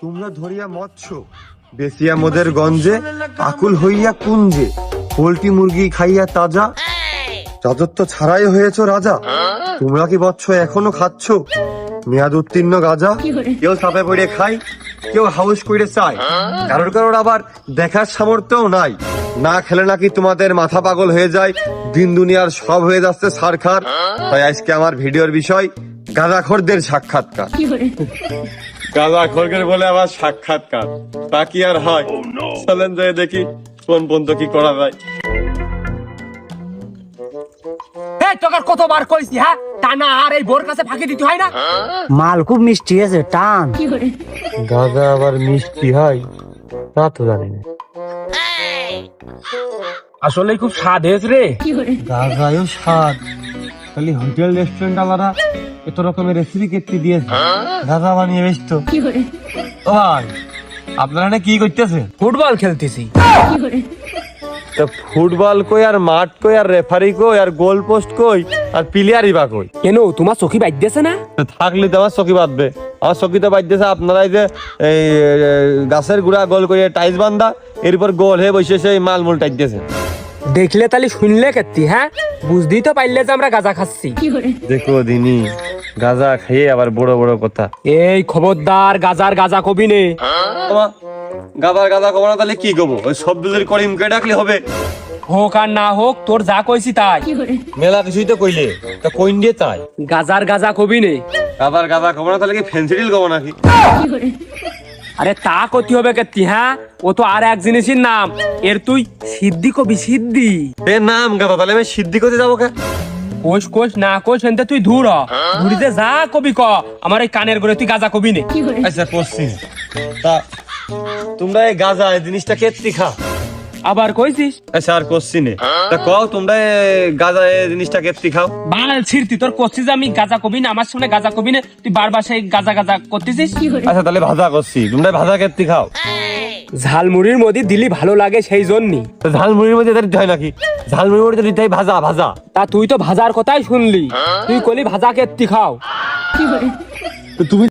তোমরা ধরিয়া মৎস্য বেসিয়া মোদের গঞ্জে আকুল হইয়া কুঞ্জে পোল্ট্রি মুরগি খাইয়া তাজা রাজত্ব ছাড়াই হয়েছ রাজা। তোমরা কি বৎস এখনো খাচ্ছ মেয়াদ উত্তীর্ণ গাজা? কেউ সাপে পড়ে খায়, কেউ হাউস করে চায়, কারোর কারোর আবার দেখার সামর্থ্যও নাই। না খেলে নাকি তোমাদের মাথা পাগল হয়ে যায়, দিন দুনিয়ার সব হয়ে যাচ্ছে সারখার। তাই আজকে আমার ভিডিওর বিষয় গাঁজাখোরদের সাক্ষাৎকার। গাঁজাখোরদের বলে আবার সাক্ষাৎকার, তা কি আর হয়? চলেন যাই দেখি কোন পর্যন্ত কি করা যায়। তোকে কতবার কইছি, হ্যাঁ টানা আর এই বোর কাছে ফাঁকি দিতে হয় না। মাল খুব মিষ্টি আছে, টান। গাঁজা আবার মিষ্টি হয় তা তো জানি না। আসলে খুব স্বাদ হয়েছে রে। গাঁজায়ও স্বাদ, খালি হোটেল রেস্টুরেন্ট আলাদা এত রকমের রেসিপি কেটে দিয়েছে, গাঁজা বানিয়ে বেচতো। ও ভাই, আপনারা না কি করতেছে? ফুটবল খেলতেছি। ফুটবল কই আর মাঠ কই আর রেফারি কই আর গোল পোস্ট কই আর প্লেয়ারই বা কই? কেন তোমার চোখি বাইতেছে না? থাকলে তো আমার চকি বাঁধবে, আমার চকি তো বাঁধতেছে আপনারাই যে এই গাছের গুড়া গোল করে টাইস বান্ধা, এরপর গোল হয়ে বসে সেই মালমূল টাইতেছে। দেখলে তাহলে শুনলে কেতি, হ্যাঁ বুঝতেই তো পারলে যে আমরা গাঁজা খাচ্ছি। দেখো দিনী, গাঁজা খেয়ে আবার বড় বড় কথা। এই খবরদার গাঁজা কবি নে। গাঁজা কব না তাহলে কি কব? ওই শব্দদের করিমকে ডাকলে হবে? হোক আর না হোক, তোর যা কইছি তাই। মেলা কিছুই তো কইলে, তা কইন দিয়ে তাই গাঁজা কবি নে। আবার গাঁজা কব না তাহলে কি ফেন্সিডিল কব নাকি? আরে তা কতি হবে কেতি, হ্যাঁ ও তো আর এক জিনিসের নাম, এর তুই সিদ্ধি কবি সিদ্ধি। এর নাম গাঁজা, তাহলে আমি সিদ্ধি করতে যাবো কে? কোষ না কোষ এনতে তুই ধুর ঘুরিতে যা কবি ক, আমার এই কানের গড়ে তুই গাঁজা কবি নে। আচ্ছা করছি। তা তোমরা এই গাঁজা এই জিনিসটা কেত্তি খা? আবার কইছিস? আচ্ছা আর করছি নে, তা কও তোমরা গাঁজা এই জিনিসটা কেত্তি খাও? বাল ছিড়তি, তোর করছিস যে আমি গাঁজা কবি না, আমার সামনে গাঁজা কবি না, তুই বারবার সেই গাঁজা করতেছিস। আচ্ছা তাহলে ভাজা করছি, তোমরা ভাজা কেত্তি খাও? ঝালমুড়ির মধ্যে দিলি ভালো লাগে সেই জন্যই। ঝালমুড়ির মধ্যে এটা দিতে হয় নাকি? ঝালমুড়ির মধ্যে দিতে হয় ভাজা ভাজা। তা তুই তো ভাজার কথাই শুনলি, তুই কলি ভাজা কেত্তি খাও। তুমি